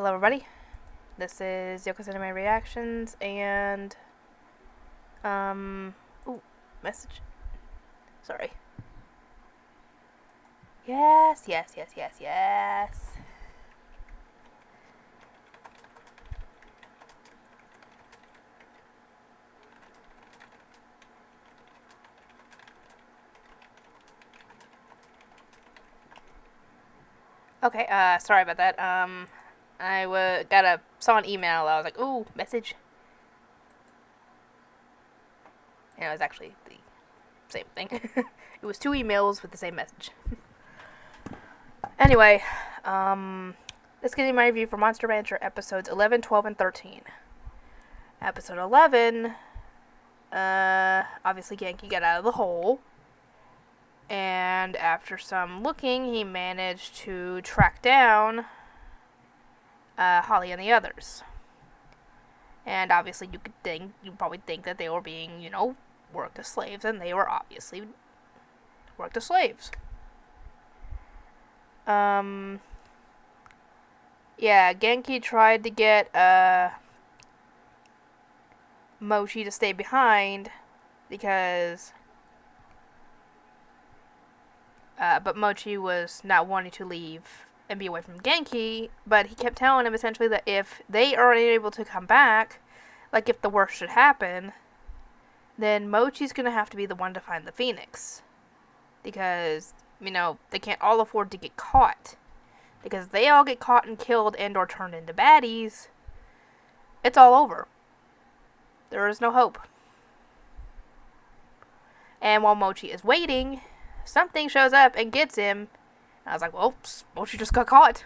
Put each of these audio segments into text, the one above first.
Hello everybody, this is Yoko's Anime Reactions, and, message, sorry. Yes. Okay, sorry about that, saw an email, I was like, ooh, message, and it was actually the same thing. It was two emails with the same message. Anyway, let's get in my review for Monster Rancher episodes 11, 12, and 13. Episode 11, obviously Genki got out of the hole, and after some looking, he managed to track down Holly and the others. And obviously you probably think that they were being, worked as slaves, and they were obviously worked as slaves. Genki tried to get Mochi to stay behind because but Mochi was not wanting to leave and be away from Genki, but he kept telling him essentially that if they are unable to come back, like if the worst should happen, then Mochi's gonna have to be the one to find the Phoenix. Because, they can't all afford to get caught. Because if they all get caught and killed and or turned into baddies, it's all over. There is no hope. And while Mochi is waiting, something shows up and gets him. I was like, well, Mochi just got caught.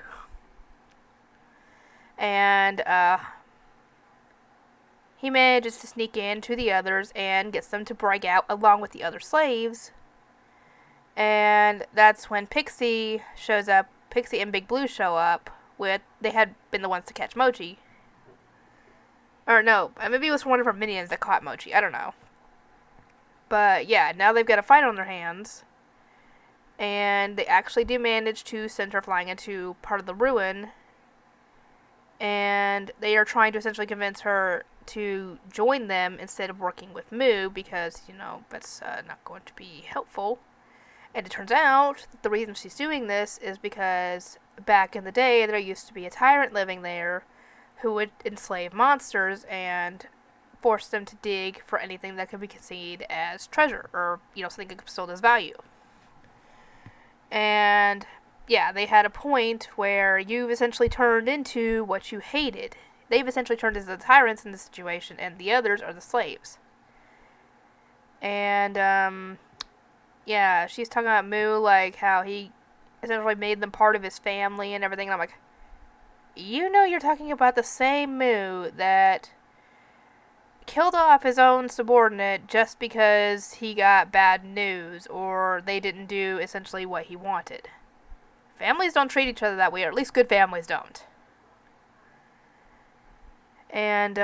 And he manages to sneak in to the others and gets them to break out along with the other slaves. And that's when Pixie shows up. Pixie and Big Blue show up. They had been the ones to catch Mochi. Or no, maybe it was one of her minions that caught Mochi. I don't know. But yeah, now they've got a fight on their hands. And they actually do manage to send her flying into part of the ruin. And they are trying to essentially convince her to join them instead of working with Mu, because, that's not going to be helpful. And it turns out that the reason she's doing this is because back in the day there used to be a tyrant living there who would enslave monsters and force them to dig for anything that could be conceived as treasure, or, something that could still has value. And, yeah, they had a point where you've essentially turned into what you hated. They've essentially turned into the tyrants in this situation, and the others are the slaves. And, yeah, she's talking about Mu, like, how he essentially made them part of his family and everything, and I'm like, you're talking about the same Mu that killed off his own subordinate just because he got bad news, or they didn't do essentially what he wanted. Families don't treat each other that way, or at least good families don't. And,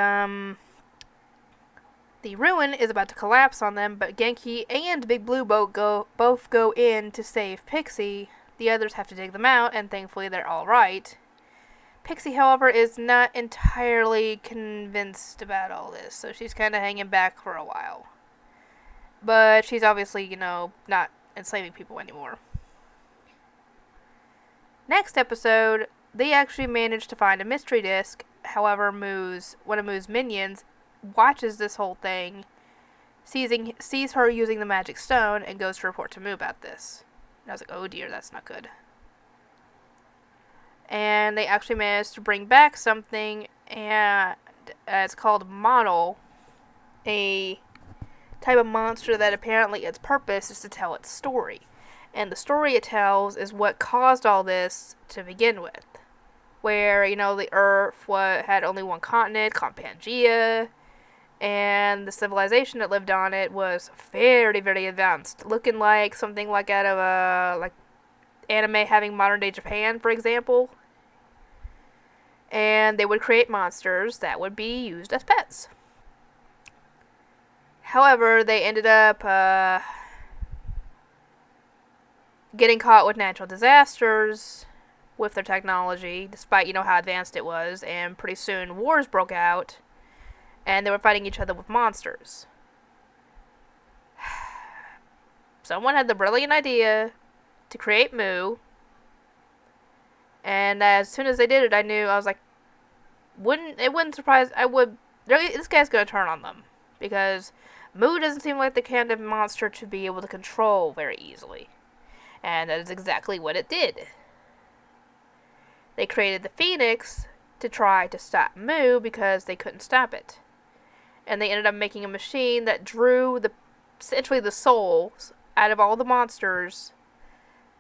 the ruin is about to collapse on them, but Genki and Big Blue both go in to save Pixie. The others have to dig them out, and thankfully they're alright. Pixie, however, is not entirely convinced about all this, so she's kind of hanging back for a while. But she's obviously, not enslaving people anymore. Next episode, they actually manage to find a mystery disc. However, one of Mu's minions watches this whole thing, sees her using the magic stone, and goes to report to Mu about this. And I was like, oh dear, that's not good. And they actually managed to bring back something, and it's called Model, a type of monster that apparently its purpose is to tell its story. And the story it tells is what caused all this to begin with. Where, the Earth had only one continent, called Pangea, and the civilization that lived on it was very, very advanced. Looking like something like out of a, anime having modern day Japan, for example. And they would create monsters that would be used as pets. However, they ended up getting caught with natural disasters, with their technology, despite, how advanced it was, and pretty soon wars broke out, and they were fighting each other with monsters. Someone had the brilliant idea to create Mu, and as soon as they did it, I was like, it wouldn't surprise, this guy's gonna turn on them, because Mu doesn't seem like the kind of monster to be able to control very easily, and that is exactly what it did. They created the Phoenix to try to stop Mu because they couldn't stop it, and they ended up making a machine that drew essentially the souls out of all the monsters,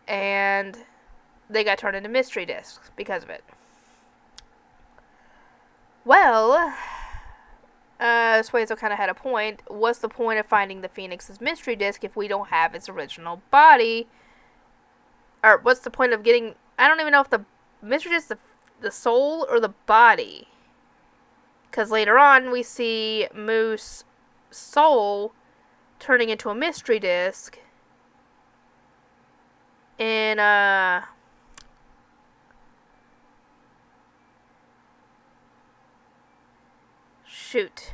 and they got turned into mystery discs because of it. Well, Suezo kind of had a point. What's the point of finding the Phoenix's mystery disc if we don't have its original body? Or what's the point of getting... I don't even know if the mystery disc is the soul or the body. Because later on, we see Mu's soul turning into a mystery disc in, shoot.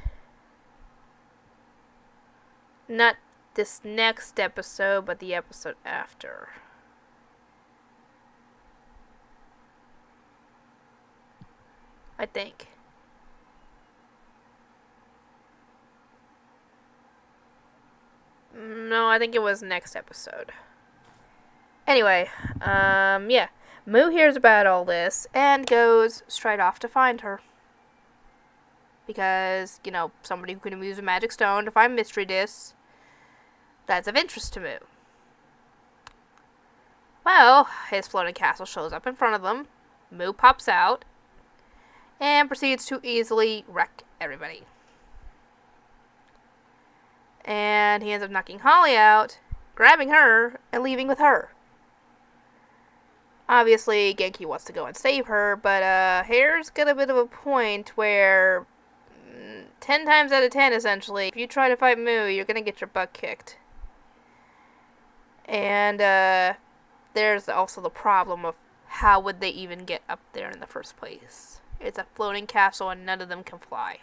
Not this next episode, but the episode after. I think. No, I think it was next episode. Anyway, yeah. Mu hears about all this and goes straight off to find her. Because, somebody who can use a magic stone to find mystery discs, that's of interest to Mu. Well, his floating castle shows up in front of them. Mu pops out and proceeds to easily wreck everybody. And he ends up knocking Holly out, grabbing her, and leaving with her. Obviously, Genki wants to go and save her, but Hare's got a bit of a point where 10 times out of 10, essentially, if you try to fight Mu, you're going to get your butt kicked. And there's also the problem of how would they even get up there in the first place. It's a floating castle and none of them can fly.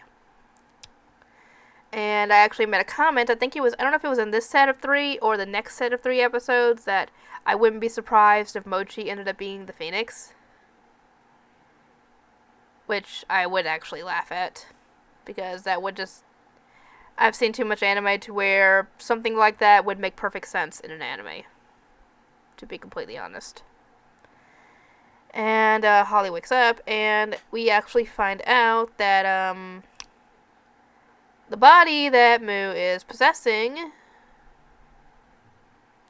And I actually made a comment, I don't know if it was in this set of 3 or the next set of 3 episodes, that I wouldn't be surprised if Mochi ended up being the Phoenix. Which I would actually laugh at. Because that would I've seen too much anime to where something like that would make perfect sense in an anime. To be completely honest. And Holly wakes up, and we actually find out that the body that Mu is possessing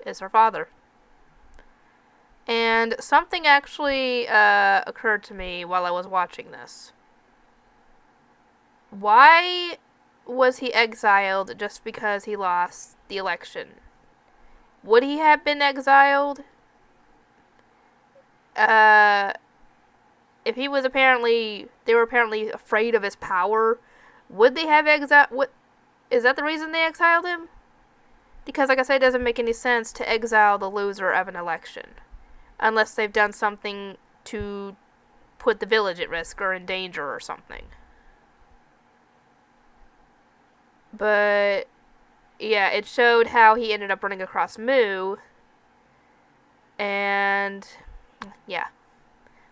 is her father. And something actually occurred to me while I was watching this. Why was he exiled just because he lost the election? Would he have been exiled? If he was they were apparently afraid of his power, would they have is that the reason they exiled him? Because, like I said, it doesn't make any sense to exile the loser of an election. Unless they've done something to put the village at risk or in danger or something. But, yeah, it showed how he ended up running across Mu. And, yeah.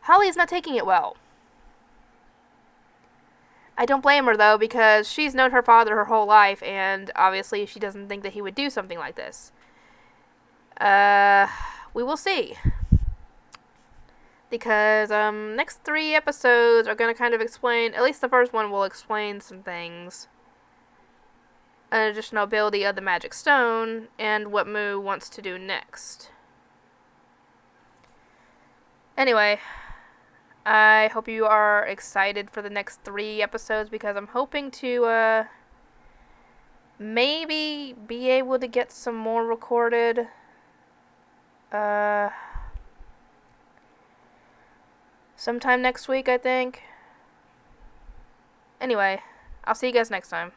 Holly's not taking it well. I don't blame her, though, because she's known her father her whole life, and obviously she doesn't think that he would do something like this. We will see. Because, next 3 episodes are going to kind of explain, at least the first one will explain some things. An additional ability of the magic stone, and what Mu wants to do next. Anyway, I hope you are excited for the next 3 episodes, because I'm hoping to, maybe be able to get some more recorded. Sometime next week, I think. Anyway, I'll see you guys next time.